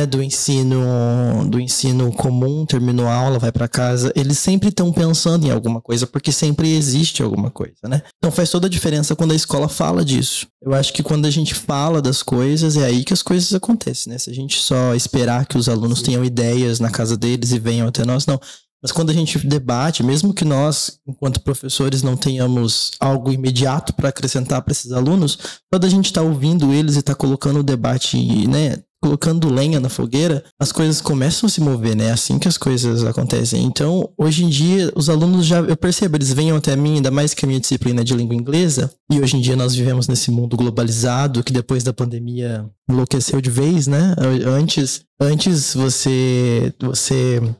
do ensino comum, terminou a aula, vai para casa. Eles sempre estão pensando em alguma coisa, porque sempre existe alguma coisa, né? Então faz toda a diferença quando a escola fala disso. Eu acho que quando a gente fala das coisas, é aí que as coisas acontecem, né? Se a gente só esperar que os alunos tenham ideias na casa deles e venham até nós, não. Mas quando a gente debate, mesmo que nós, enquanto professores, não tenhamos algo imediato para acrescentar para esses alunos, quando a gente está ouvindo eles e está colocando o debate, né, colocando lenha na fogueira, as coisas começam a se mover, né? É assim que as coisas acontecem. Então, hoje em dia, os alunos eu percebo, eles venham até mim, ainda mais que a minha disciplina é de língua inglesa, e hoje em dia nós vivemos nesse mundo globalizado, que depois da pandemia enlouqueceu de vez, né? Antes você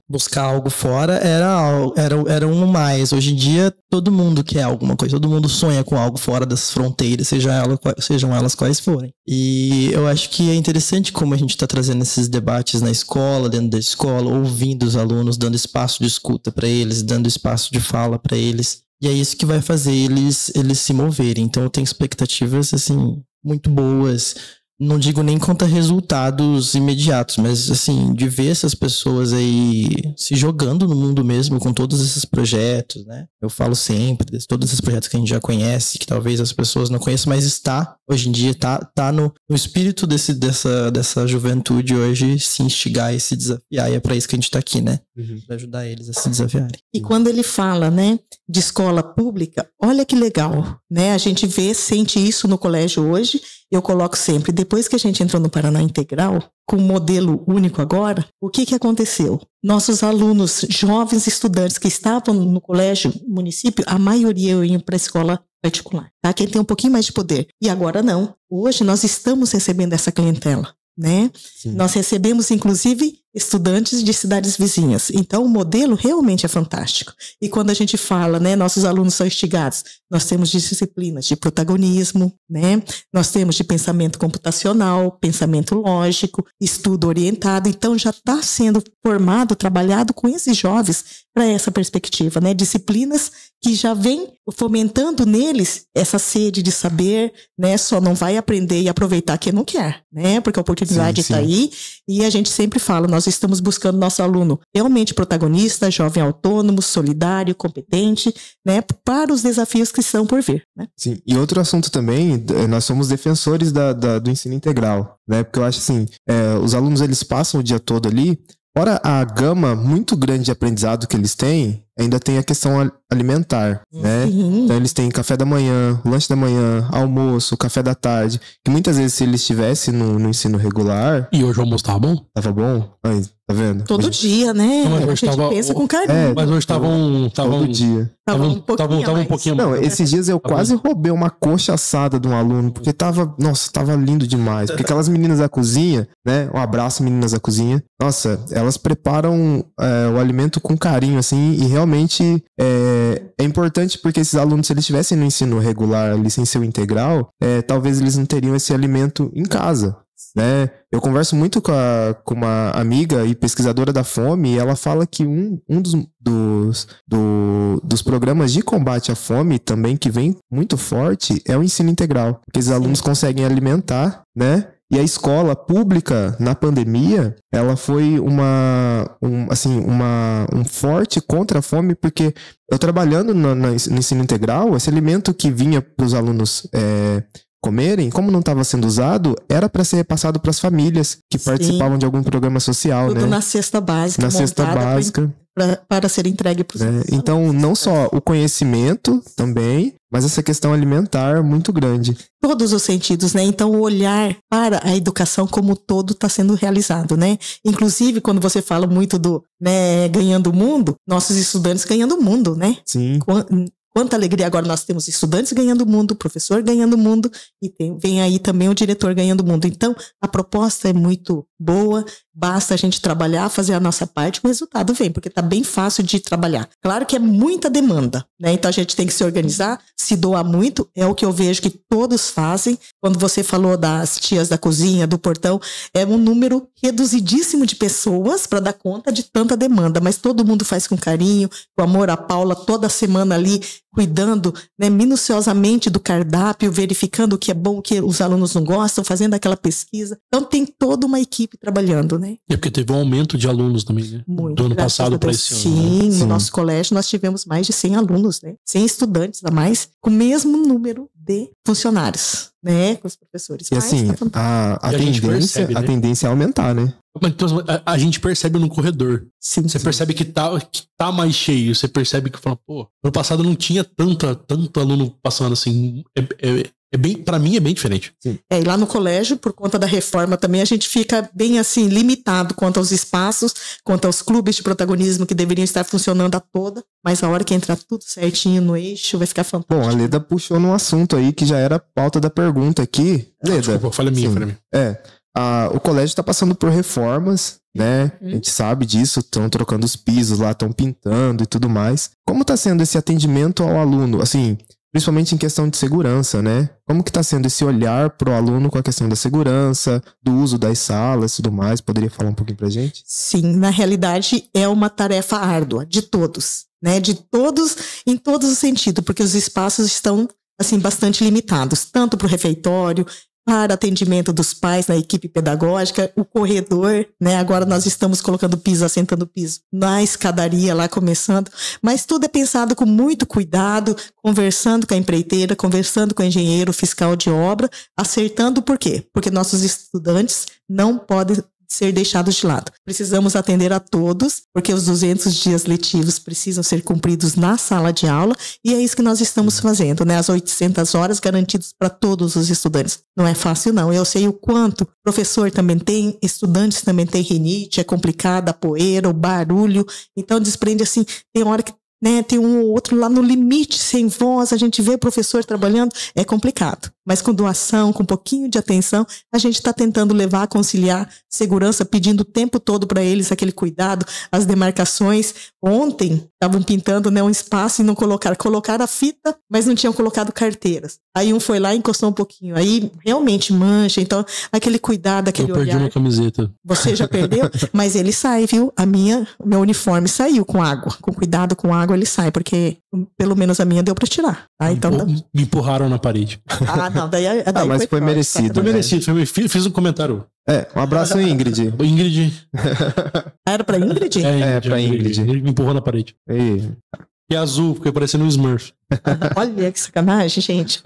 buscar algo fora era um mais. Hoje em dia, todo mundo quer alguma coisa, todo mundo sonha com algo fora das fronteiras, sejam elas quais forem. E eu acho que é interessante como a gente está trazendo esses debates na escola, dentro da escola, ouvindo os alunos, dando espaço de escuta para eles, dando espaço de fala para eles. E é isso que vai fazer eles se moverem. Então eu tenho expectativas, assim, muito boas. não digo nem contra resultados imediatos, mas assim, de ver essas pessoas aí se jogando no mundo mesmo com todos esses projetos, né? Eu falo sempre de todos esses projetos que a gente já conhece, que talvez as pessoas não conheçam, mas hoje em dia tá no espírito dessa juventude hoje se instigar e se desafiar, e é pra isso que a gente tá aqui, né? Pra ajudar eles a se desafiarem. E quando ele fala, né, de escola pública, olha que legal, né? A gente sente isso no colégio hoje. Eu coloco sempre, depois que a gente entrou no Paraná Integral, com o modelo único agora, o que aconteceu? Nossos alunos, jovens estudantes que estavam no colégio, município, a maioria iam para a escola particular, tá? Quem tem um pouquinho mais de poder. E agora não. Hoje nós estamos recebendo essa clientela, né? Sim. Nós recebemos, inclusive, estudantes de cidades vizinhas. Então, o modelo realmente é fantástico. E quando a gente fala, né, nossos alunos são instigados, nós temos disciplinas de protagonismo, né? Nós temos de pensamento computacional, pensamento lógico, estudo orientado. Então, já está sendo formado, trabalhado com esses jovens para essa perspectiva, né? Disciplinas que já vem fomentando neles essa sede de saber, né? Só não vai aprender e aproveitar quem não quer, né? Porque a oportunidade está aí. E a gente sempre fala, nós estamos buscando nosso aluno realmente protagonista, jovem autônomo, solidário, competente, né, para os desafios que estão por vir, né? Sim, e outro assunto também, nós somos defensores do ensino integral, né, porque eu acho assim, os alunos eles passam o dia todo ali, fora a gama muito grande de aprendizado que eles têm, ainda tem a questão alimentar, né? Então eles têm café da manhã, lanche da manhã, almoço, café da tarde, que muitas vezes se eles estivessem no ensino regular... E hoje o almoço tava bom? Tava bom? Aí, tá vendo? Todo dia, né? Não, a gente pensa com carinho. Mas hoje estavam... Todo dia. Tava um pouquinho mais. Não, esses dias eu quase roubei uma coxa assada de um aluno, porque tava lindo demais. Porque aquelas meninas da cozinha, né? Um abraço, meninas da cozinha. Nossa, elas preparam o alimento com carinho, assim, e realmente é importante porque esses alunos, se eles estivessem no ensino regular, ali sem ser o integral, talvez eles não teriam esse alimento em casa, né? Eu converso muito com uma amiga e pesquisadora da fome, e ela fala que um dos programas de combate à fome também que vem muito forte é o ensino integral, porque os alunos conseguem alimentar, né? E a escola pública, na pandemia, ela foi um forte contra a fome, porque eu trabalhando no ensino integral, esse alimento que vinha para os alunos comerem, como não estava sendo usado, era para ser passado para as famílias que participavam de algum programa social, tudo, né? Na cesta básica. Na cesta básica. Para ser entregue para os Então, não só o conhecimento também, mas essa questão alimentar muito grande. Todos os sentidos, né? Então, o olhar para a educação como todo está sendo realizado, né? Inclusive, quando você fala muito do, né, ganhando o mundo, nossos estudantes ganhando o mundo, né? Sim. Quanta alegria agora nós temos estudantes ganhando o mundo, professor ganhando o mundo, e vem aí também o diretor ganhando o mundo. Então, a proposta é muito boa, basta a gente trabalhar, fazer a nossa parte, o resultado vem, porque tá bem fácil de trabalhar. Claro que é muita demanda, né? Então a gente tem que se organizar, se doar muito, é o que eu vejo que todos fazem. Quando você falou das tias da cozinha, do portão, é um número reduzidíssimo de pessoas para dar conta de tanta demanda, mas todo mundo faz com carinho, com amor. A Paula toda semana ali cuidando, né, minuciosamente do cardápio, verificando o que é bom, o que os alunos não gostam, fazendo aquela pesquisa. Então tem toda uma equipe trabalhando, né? É porque teve um aumento de alunos também, né? Muito. Do ano passado para esse ano. Sim, Né? no nosso colégio nós tivemos mais de 100 alunos, né? 100 estudantes a mais, com o mesmo número de funcionários, né? Com os professores. E assim, a tendência é aumentar, né? Então, a gente percebe no corredor. Sim, você percebe que tá mais cheio. Você percebe que, ano passado não tinha tanto aluno passando assim. Pra mim é bem diferente. Sim. E lá no colégio, por conta da reforma também, a gente fica bem assim, limitado quanto aos espaços, quanto aos clubes de protagonismo que deveriam estar funcionando a toda, mas a hora que entrar tudo certinho no eixo, vai ficar fantástico. Bom, a Leda puxou num assunto aí que já era pauta da pergunta aqui. Leda. Desculpa, falha minha. O colégio está passando por reformas, né? A gente sabe disso, estão trocando os pisos lá, estão pintando e tudo mais. Como está sendo esse atendimento ao aluno? Assim, principalmente em questão de segurança, né? Como que está sendo esse olhar para o aluno com a questão da segurança, do uso das salas e tudo mais? Poderia falar um pouquinho pra gente? Sim, na realidade é uma tarefa árdua de todos, né? De todos, em todos os sentidos, porque os espaços estão, assim, bastante limitados, tanto para o refeitório, para atendimento dos pais na equipe pedagógica, o corredor, né? Agora nós estamos colocando piso, assentando piso na escadaria lá começando, mas tudo é pensado com muito cuidado, conversando com a empreiteira, conversando com o engenheiro, fiscal de obra, acertando por quê? Porque nossos estudantes não podem ser deixados de lado. Precisamos atender a todos, porque os 200 dias letivos precisam ser cumpridos na sala de aula, e é isso que nós estamos fazendo, né? As 800 horas garantidas para todos os estudantes. Não é fácil, não. Eu sei o quanto professor também tem, estudantes também tem rinite, é complicado, a poeira, o barulho, então desprende assim, tem hora que né, tem um ou outro lá no limite, sem voz, a gente vê o professor trabalhando, é complicado. Mas com doação, com um pouquinho de atenção, a gente está tentando levar, conciliar segurança, pedindo o tempo todo para eles aquele cuidado, as demarcações. Ontem, estavam pintando, né, um espaço e não colocaram a fita, mas não tinham colocado carteiras. Aí um foi lá e encostou um pouquinho. Aí realmente mancha, então aquele cuidado, aquele olhar. Eu perdi uma camiseta. Você já perdeu? Mas ele sai, viu? O meu uniforme saiu com água. Com cuidado com água ele sai, porque pelo menos a minha deu pra tirar. Tá? Então, me empurraram na parede. Ah, não, daí mas foi merecido. Foi merecido, fiz um comentário. Um abraço, Ingrid. Ingrid. Era pra Ingrid? Pra Ingrid. Ele me empurrou na parede. Ei. E azul, porque parecendo um Smurf. Olha que sacanagem, gente.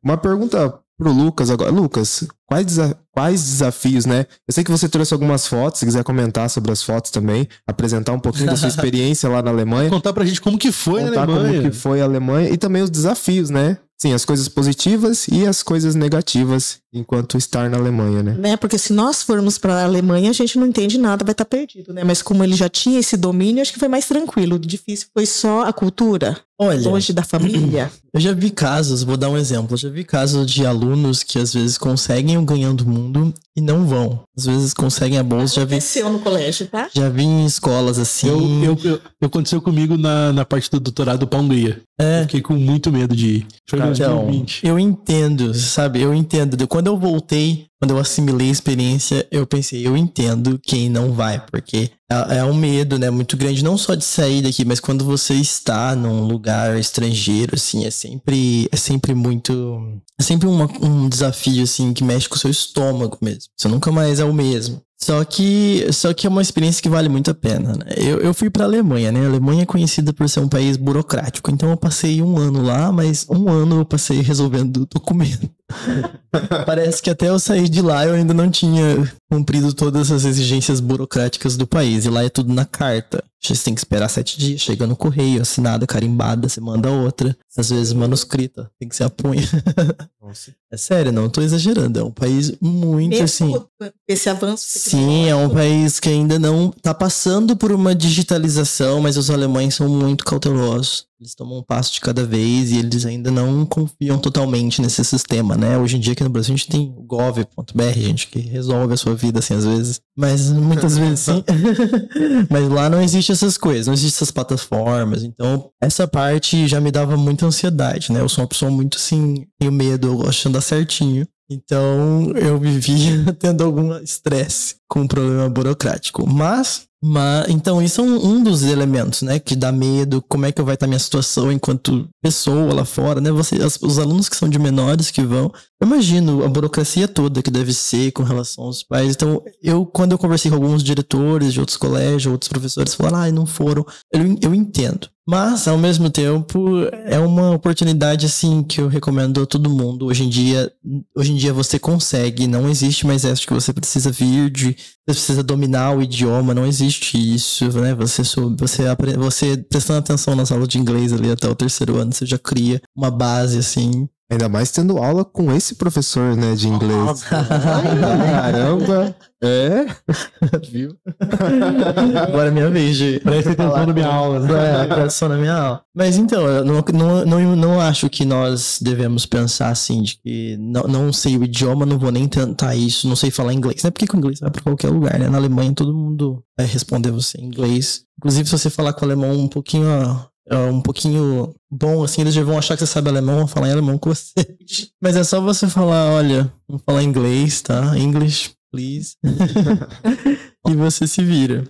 Uma pergunta pro Lucas agora. Lucas, quais desafios, né? Eu sei que você trouxe algumas fotos, se quiser comentar sobre as fotos também, apresentar um pouquinho da sua experiência lá na Alemanha. Contar pra gente como que foi na Alemanha. Como que foi a Alemanha e também os desafios, né? Sim, as coisas positivas e as coisas negativas enquanto estar na Alemanha, né? Porque se nós formos para a Alemanha, a gente não entende nada, vai estar perdido, né? Mas como ele já tinha esse domínio, acho que foi mais tranquilo. O difícil foi só a cultura, longe da família. Eu já vi casos, vou dar um exemplo, eu já vi casos de alunos que às vezes conseguem o ganhando do mundo e não vão. Às vezes conseguem a bolsa, Aconteceu no colégio, tá? Já vi em escolas assim. Aconteceu comigo na parte do doutorado pra Hungria. Eu fiquei com muito medo de ir. Foi em 2020. Eu entendo, sabe? Eu entendo. Quando eu voltei, quando eu assimilei a experiência, eu pensei, eu entendo quem não vai, porque é um medo, né, muito grande, não só de sair daqui, mas quando você está num lugar estrangeiro, assim, é sempre um desafio, assim, que mexe com o seu estômago mesmo. Você nunca mais é o mesmo. Só que é uma experiência que vale muito a pena, né? Eu fui pra Alemanha, né? A Alemanha é conhecida por ser um país burocrático. Então eu passei 1 ano lá, mas 1 ano eu passei resolvendo documento. Parece que até eu sair de lá eu ainda não tinha cumprido todas as exigências burocráticas do país. E lá é tudo na carta. Você tem que esperar 7 dias, chega no correio, assinada, carimbada, você manda outra. Às vezes manuscrita, tem que ser a punha. Nossa. É sério, não tô exagerando. É um país muito mesmo assim. Esse avanço. Sim, é um país que ainda não tá passando por uma digitalização, mas os alemães são muito cautelosos. Eles tomam um passo de cada vez e eles ainda não confiam totalmente nesse sistema, né? Hoje em dia aqui no Brasil a gente tem o gov.br, gente, que resolve a sua vida, assim, às vezes. Mas muitas vezes sim. Mas lá não existe essas coisas, não existem essas plataformas. Então, essa parte já me dava muita ansiedade, né? Eu sou uma pessoa muito, assim, tenho medo, eu gosto de andar certinho. Então, eu vivia tendo algum estresse com um problema burocrático. Mas então, isso é um dos elementos, né? Que dá medo, como é que vai estar minha situação enquanto pessoa lá fora, né? Os alunos que são de menores que vão, eu imagino a burocracia toda que deve ser com relação aos pais. Então, quando eu conversei com alguns diretores de outros colégios, outros professores, falaram, não foram. Eu entendo. Mas, ao mesmo tempo, é uma oportunidade, assim, que eu recomendo a todo mundo. Hoje em dia você consegue, não existe mais essa que você precisa você precisa dominar o idioma, não existe isso, né? Você prestando atenção nas aulas de inglês ali até o 3º ano, você já cria uma base, assim. Ainda mais tendo aula com esse professor, né, de inglês. Caramba! Viu? Agora é minha vez de... Presta atenção na minha aula. Presta atenção na minha aula. Mas então, eu não acho que nós devemos pensar assim, de que não sei o idioma, não vou nem tentar isso, não sei falar inglês. Não é porque com inglês vai pra qualquer lugar, né? Na Alemanha todo mundo vai responder você em inglês. Inclusive, se você falar com o alemão um pouquinho bom, assim, eles já vão achar que você sabe alemão, vão falar em alemão com você. Mas é só você falar, olha, vamos falar inglês, tá? English, please. e você se vira.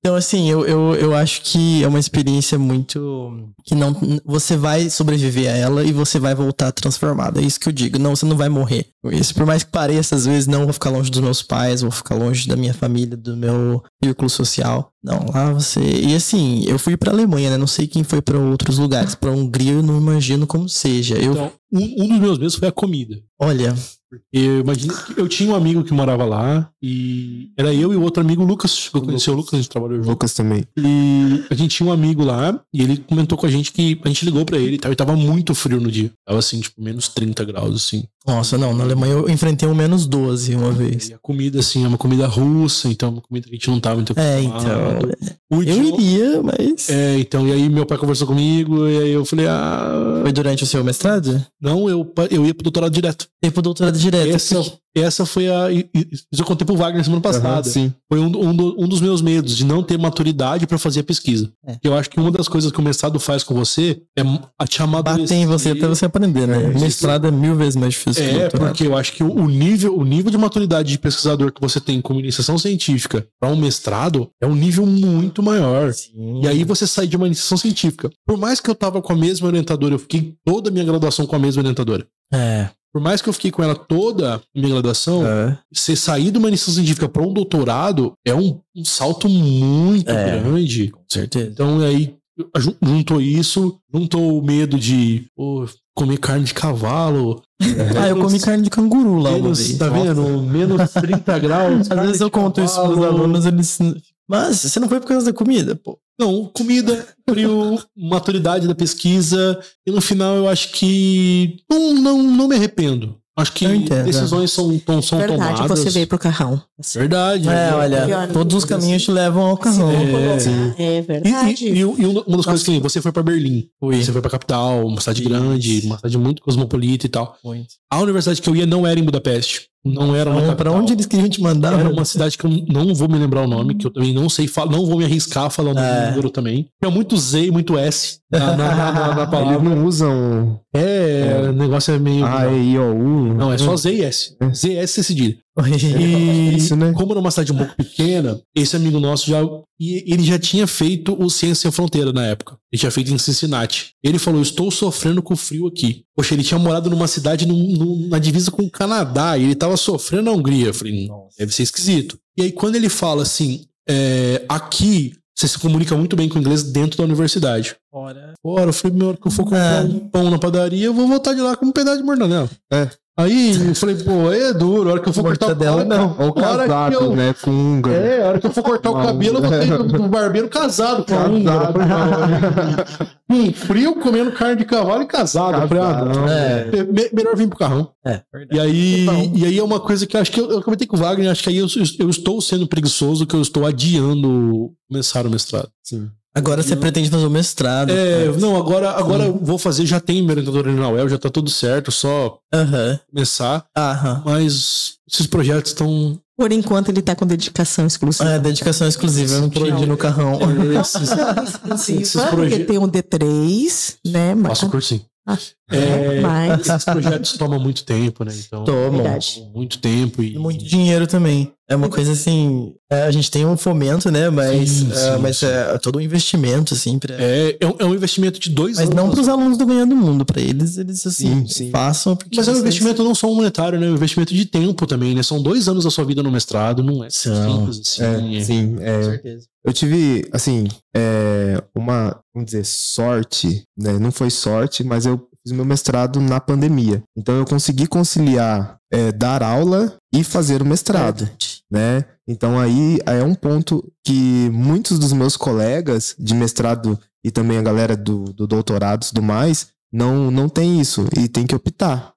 Então, assim, eu acho que é uma experiência muito... que não, você vai sobreviver a ela e você vai voltar transformado. É isso que eu digo. Não, você não vai morrer com isso. Por mais que pareça, às vezes, não, vou ficar longe dos meus pais, vou ficar longe da minha família, do meu círculo social. Não, lá você... E assim, eu fui pra Alemanha, né? Não sei quem foi pra outros lugares. Pra Hungria, eu não imagino como seja. Então, um dos meus medos foi a comida. Olha... Porque eu imagino que eu tinha um amigo que morava lá e era eu e o outro amigo, o Lucas. Eu conheci o Lucas, a gente trabalhou junto. Lucas também. E a gente tinha um amigo lá e ele comentou com a gente que a gente ligou pra ele e tal, e tava muito frio no dia. Tava assim, tipo, menos 30 graus, assim. Nossa, não, na Alemanha eu enfrentei um menos 12 uma vez. E a comida, assim, é uma comida russa, então é uma comida que a gente não tava muito acostumado. Então... Eu iria, mas... Então, e aí meu pai conversou comigo e aí eu falei, Foi durante o seu mestrado? Não, eu ia pro doutorado direto. Ia pro doutorado direto. Essa foi a... Isso eu contei pro Wagner semana passada. Sim. Foi um dos meus medos, de não ter maturidade pra fazer a pesquisa. Eu acho que uma das coisas que o mestrado faz com você é te amadurecer. Bater em você até você aprender, né? Mestrado é 1000 vezes mais difícil que doutorado. Porque eu acho que o nível de maturidade de pesquisador que você tem como iniciação científica para um mestrado é um nível muito maior. Sim. E aí você sai de uma iniciação científica. Por mais que eu tava com a mesma orientadora, eu fiquei toda a minha graduação com a mesma orientadora. Por mais que eu fiquei com ela toda a minha graduação, você sair de uma iniciação científica para um doutorado é um salto muito grande. Com certeza. Então aí juntou isso, juntou o medo de comer carne de cavalo. Eu comi carne de canguru lá uma vez. Tá vendo? Menos 30 graus. Às vezes eu conto isso pros alunos, eles... Mas você não foi por causa da comida, pô. Não, comida, frio, maturidade da pesquisa. E no final eu acho que não me arrependo. Acho que decisões são verdade, tomadas. Você veio pro Carrão. Verdade. Olha, todos os caminhos te levam ao Carrão. É verdade. E uma das coisas que você foi pra Berlim. Você foi pra capital, uma cidade grande, uma cidade muito cosmopolita e tal. Muito. A universidade que eu ia não era em Budapeste. Não era na capital. Pra onde eles queriam te mandar? Era uma cidade que eu não vou me lembrar o nome, que eu também não sei falar, não vou me arriscar falando o número também. É muito Z e muito S na palavra. Eles não usam... O negócio é meio... A-E-I-O-U. Não, é só Z e S. Z, S e cedilha. Isso, né? Como era uma cidade um pouco pequena, esse amigo nosso ele já tinha feito o Ciência Sem Fronteira na época. Ele tinha feito em Cincinnati. Ele falou, estou sofrendo com o frio aqui. Poxa, ele tinha morado numa cidade na divisa com o Canadá e ele tava sofrendo na Hungria. Eu falei, deve ser esquisito. E aí quando ele fala assim, aqui você se comunica muito bem com o inglês dentro da universidade. Fora, eu falei, meu, hora que eu for comprar um pão na padaria, eu vou voltar de lá com um pedaço de mortadela. Aí eu falei, pô, aí é duro, a hora que eu for cortar o cabelo, não. Ou casado, né, com húngaro. A hora que eu for cortar o cabelo, eu vou ter um barbeiro casado com a húngaro. Frio, comendo carne de cavalo e casado. Eu falei, melhor vir pro Carrão. E aí é uma coisa que eu acho que eu comentei com o Wagner, acho que aí eu estou sendo preguiçoso, que eu estou adiando começar o mestrado. Sim. Agora você pretende fazer o mestrado. Não, agora eu vou fazer, já tem meu orientador na UEL, já tá tudo certo, só começar. Mas esses projetos estão... Por enquanto ele tá com dedicação exclusiva. Dedicação exclusiva, eu não pude no Carrão. Porque tem um D3, né? Faço o cursinho. Mas esses projetos tomam muito tempo, né? Então, tomam muito tempo e muito dinheiro também. É uma coisa assim, a gente tem um fomento, né? Mas é todo um investimento, assim. É um investimento de 2 anos. Mas não para os alunos do Ganhando Mundo, para eles assim, façam. Porque mas é um investimento não só monetário, né? É um investimento de tempo também, né? São 2 anos da sua vida no mestrado, não é simples assim. Com certeza. Eu tive, assim, uma, vamos dizer, sorte, né? Não foi sorte, mas eu fiz meu mestrado na pandemia. Então eu consegui conciliar dar aula e fazer o mestrado, né? Então aí é um ponto que muitos dos meus colegas de mestrado e também a galera do doutorado e tudo mais não tem isso e tem que optar.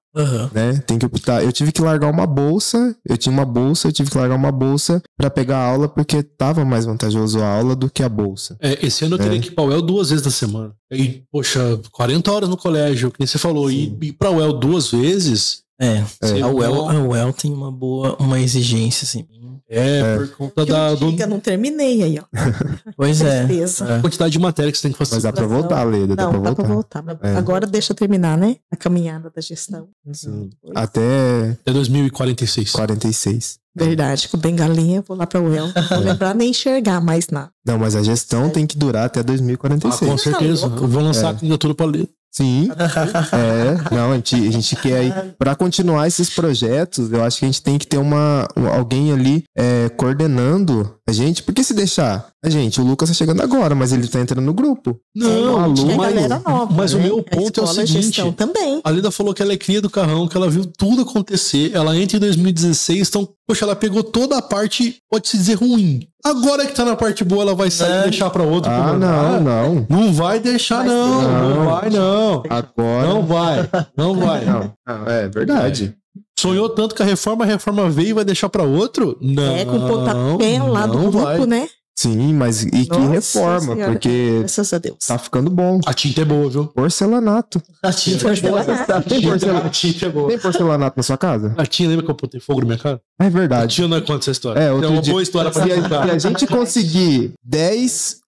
Né? Tem que optar. Eu tive que largar uma bolsa. Eu tinha uma bolsa, eu tive que largar uma bolsa pra pegar a aula, porque tava mais vantajoso a aula do que a bolsa. Esse ano eu teria que ir pra UEL 2 vezes na semana. E, poxa, 40 horas no colégio, que nem você falou. E ir pra UEL 2 vezes. A UEL tem uma exigência, assim. Por conta Eu não terminei aí, ó. Pois é. A quantidade de matéria que você tem que fazer. Mas dá pra voltar, Leda. Dá Não, pra dá pra voltar. voltar. Agora deixa eu terminar, né? A caminhada da gestão. Sim. Até Até 2046. 46. Verdade, com bengalinha eu vou lá pra UEL. Não vou lembrar nem enxergar mais nada. Não, mas a gestão tem que durar até 2046. Com certeza. Eu vou lançar a candidatura pra ler. Sim. Não, a gente quer aí. Pra continuar esses projetos, eu acho que a gente tem que ter alguém ali coordenando a gente. Porque se deixar o Lucas tá chegando agora, mas ele tá entrando no grupo. Não, tinha galera nova, mas né? o meu ponto é o escola, seguinte. gestão também. A Leda falou que ela é cria do Carrão, que ela viu tudo acontecer. Ela entra em 2016, então, poxa, ela pegou toda a parte, pode-se dizer, ruim. Agora que tá na parte boa, ela vai sair e deixar pra outro. Não. Não vai deixar, não vai, não. Agora. Não vai. Não, é verdade. Sonhou tanto com a reforma veio e vai deixar pra outro? Não. Com o pontapé lá do grupo, vai. né? Sim, mas que reforma, Senhora, porque graças a Deus. tá ficando bom. A tinta é boa, viu? Porcelanato. A tinta é boa. A tinta é boa. Tem porcelanato na sua casa? A tia, lembra que eu botei fogo na minha cara? É A verdade. tia não conta essa história. É, outro uma dia- boa história pra Se contar. a gente conseguir 10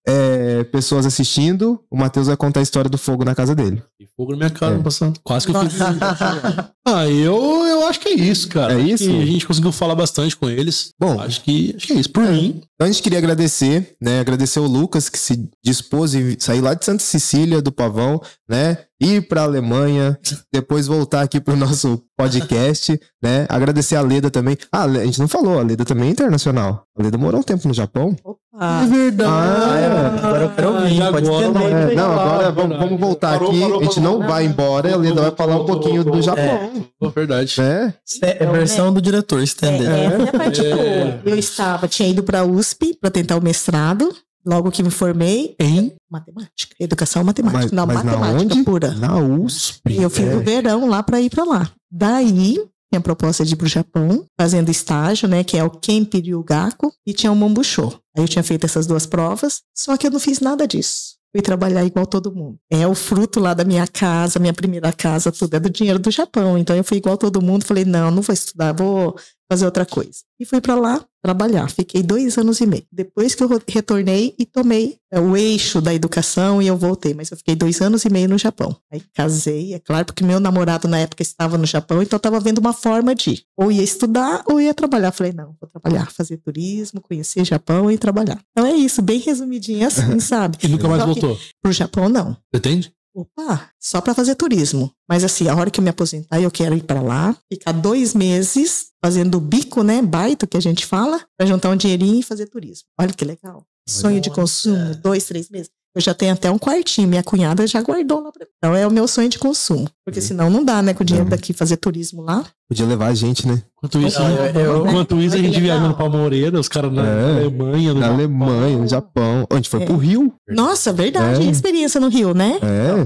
pessoas assistindo, o Matheus vai contar a história do fogo na casa dele. Tem fogo na minha cara, passando. Quase que eu fiz. Eu acho que é isso, cara. É Acho isso? que a gente conseguiu falar bastante com eles. Bom. Acho que é isso. Por mim, Então a gente queria agradecer, né? Agradecer o Lucas que se dispôs em sair lá de Santa Cecília, do Pavão, né? Ir pra Alemanha, depois voltar aqui pro nosso podcast, né? Agradecer a Leda também. A gente não falou, a Leda também é internacional. A Leda morou um tempo no Japão. Opa. verdade. Agora eu quero ouvir. Pode ter Não, agora vamos voltar aqui. A gente não vai embora e a Leda vai falar um pouquinho do Japão. Verdade. Né? É a versão do diretor, estender. Essa é a parte boa. Tinha ido pra USP pra tentar o mestrado. Logo que me formei Em matemática, educação matemática. Não, mas na matemática onde? pura. Na USP. E eu fiz o verão lá pra ir pra lá. Daí, tinha proposta de ir pro Japão, fazendo estágio, né, que é o Kempi Ryugaku, e tinha o Mombusho. Aí eu tinha feito essas duas provas, só que eu não fiz nada disso. Fui trabalhar igual todo mundo. É o fruto lá da minha casa, minha primeira casa, tudo é do dinheiro do Japão. Então eu fui igual todo mundo, falei, não vou estudar, vou fazer outra coisa. E fui pra lá trabalhar. Fiquei 2 anos e meio. Depois que eu retornei e tomei o eixo da educação e eu voltei. Mas eu fiquei 2 anos e meio no Japão. Aí casei, é claro, porque meu namorado na época estava no Japão, então eu estava vendo uma forma de ou ia estudar ou ia trabalhar. Falei, não, vou trabalhar, fazer turismo, conhecer Japão e trabalhar. Então é isso, bem resumidinho assim, sabe? E nunca mais Só que voltou. Pro Japão, não. Entende? Opa, só para fazer turismo. Mas assim, a hora que eu me aposentar, eu quero ir para lá, ficar 2 meses fazendo bico, né, baito que a gente fala, para juntar um dinheirinho e fazer turismo. Olha que legal. Sonho de consumo, 2, 3 meses. Eu já tenho até um quartinho, minha cunhada já guardou lá pra mim. Então é o meu sonho de consumo. Porque senão não dá, né, com o dinheiro daqui fazer turismo lá. Podia levar a gente, né? Enquanto isso, a gente viajando pra Moreira, os caras na Alemanha. Na Alemanha, no Japão. A gente foi pro Rio. Nossa, verdade. Experiência no Rio, né?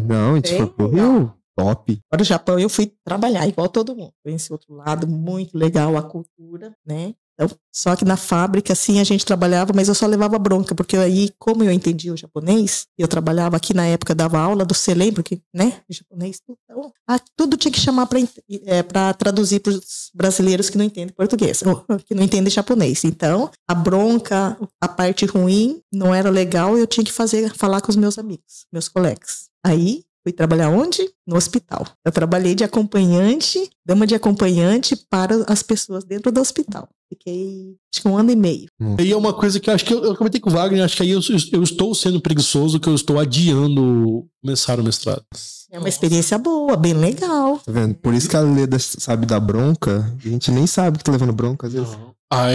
Não, a gente foi pro Rio. Top. Para o Japão eu fui trabalhar igual todo mundo. Conheci outro lado, muito legal a cultura, né? Então, só que na fábrica, assim, a gente trabalhava, mas eu só levava bronca, porque aí, como eu entendia o japonês, eu trabalhava aqui na época, dava aula do CELEM, porque, né, japonês, então, tudo tinha que chamar para traduzir para os brasileiros que não entendem português, ou que não entendem japonês. Então, a bronca, a parte ruim, não era legal, eu tinha que falar com os meus amigos, meus colegas. Aí, fui trabalhar onde? No hospital. Eu trabalhei de acompanhante, dama de acompanhante para as pessoas dentro do hospital. Fiquei, acho que 1 ano e meio. E é uma coisa que eu acho que eu comentei com o Wagner, acho que aí eu estou sendo preguiçoso, que eu estou adiando começar o mestrado. É uma experiência boa, bem legal. Tá vendo? Por isso que a Leda sabe da bronca. A gente nem sabe que tá levando bronca às vezes.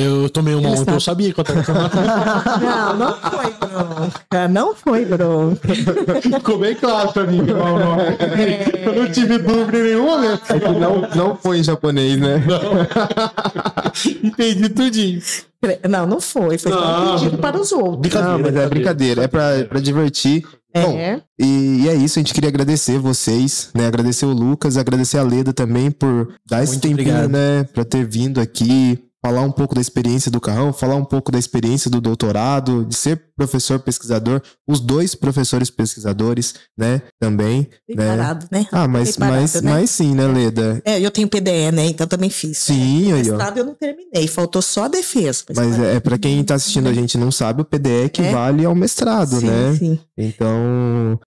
Eu tomei uma ontem, eu sabia que eu tava tomando. Não foi bronca. Não foi bronca. Ficou bem claro pra mim. Eu não tive dúvida em nenhum momento. É que não foi em japonês, né? Entendi tudinho. Não foi. Foi só pedido para os outros. Não, mas é brincadeira. É pra divertir. Bom, e é isso, a gente queria agradecer vocês, né? Agradecer o Lucas, agradecer a Leda também por dar esse tempinho, obrigado, né? Pra ter vindo aqui, falar um pouco da experiência do Carrão, falar um pouco da experiência do doutorado, de ser professor pesquisador, os 2 professores pesquisadores, né? Também. Preparado, né? Mas sim, né, Leda? Eu tenho PDE, né? Então também fiz. Sim, aí, ó. Mestrado eu não terminei, faltou só a defesa. Mas pra quem tá assistindo a gente não sabe, o PDE equivale ao mestrado, sim, né? Sim. Então,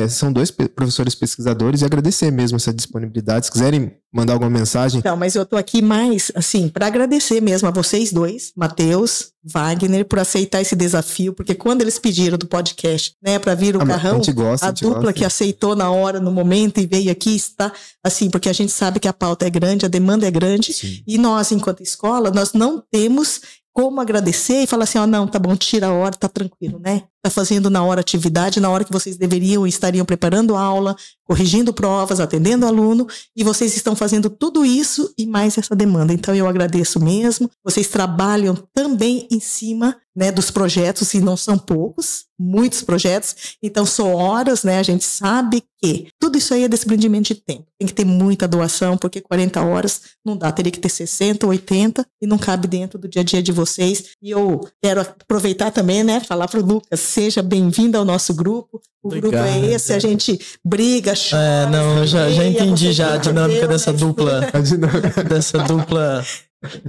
são 2 professores pesquisadores e agradecer mesmo essa disponibilidade. Se quiserem mandar alguma mensagem. Então, mas eu tô aqui mais, assim, para agradecer mesmo a vocês 2, Matheus, Wagner, por aceitar esse desafio, porque quando eles pediram do podcast, né, para vir o Carrão, a dupla que aceitou na hora, no momento, e veio aqui, está, assim, porque a gente sabe que a pauta é grande, a demanda é grande, sim. E nós, enquanto escola, nós não temos como agradecer e falar assim, não, tá bom, tira a hora, tá tranquilo, né? Tá fazendo na hora atividade, na hora que vocês deveriam e estariam preparando aula, corrigindo provas, atendendo aluno, e vocês estão fazendo tudo isso e mais essa demanda. Então eu agradeço mesmo. Vocês trabalham também em cima, né, dos projetos, e não são poucos, muitos projetos. Então são horas, né? A gente sabe que tudo isso aí é desprendimento de tempo. Tem que ter muita doação, porque 40 horas não dá, teria que ter 60, 80 e não cabe dentro do dia a dia de vocês. E eu quero aproveitar também, né, falar para o Lucas, seja bem-vindo ao nosso grupo. Grupo é esse, a gente briga, chora. Já entendi já a dinâmica dessa dupla. A dinâmica dessa dupla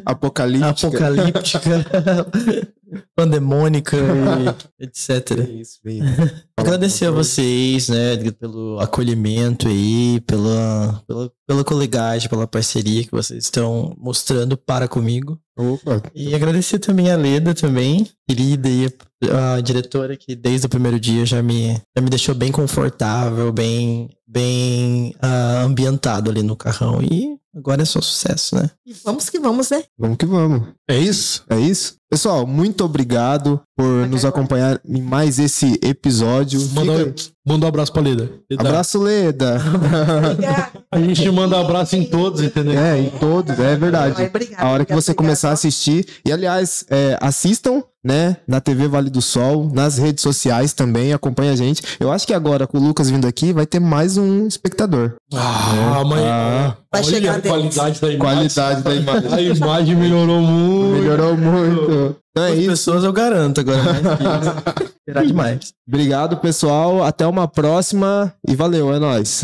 apocalíptica, pandemônica e etc. Isso. Agradecer a vocês, né, pelo acolhimento aí, pela colegagem, pela parceria que vocês estão mostrando para comigo. Opa. E agradecer também a Leda também, querida, e a diretora que desde o primeiro dia já me deixou bem confortável, bem ambientado ali no Carrão. E agora é só sucesso, né? E vamos que vamos, né? Vamos que vamos. É isso? É isso? Pessoal, muito obrigado por nos acompanhar em mais esse episódio. Manda um abraço pra Leda. Abraço, Leda. A gente manda abraço em todos, entendeu? Em todos, é verdade. A hora que você começar a assistir. E, aliás, assistam, né, na TV Vale do Sol, nas redes sociais também, acompanha a gente. Eu acho que agora, com o Lucas vindo aqui, vai ter mais um espectador. Vai chegar a qualidade da imagem. Qualidade da imagem. A imagem melhorou muito. Melhorou muito. Então é As isso. pessoas eu garanto agora, mais que isso. Será demais. Obrigado, pessoal. Até uma próxima e valeu, é nóis.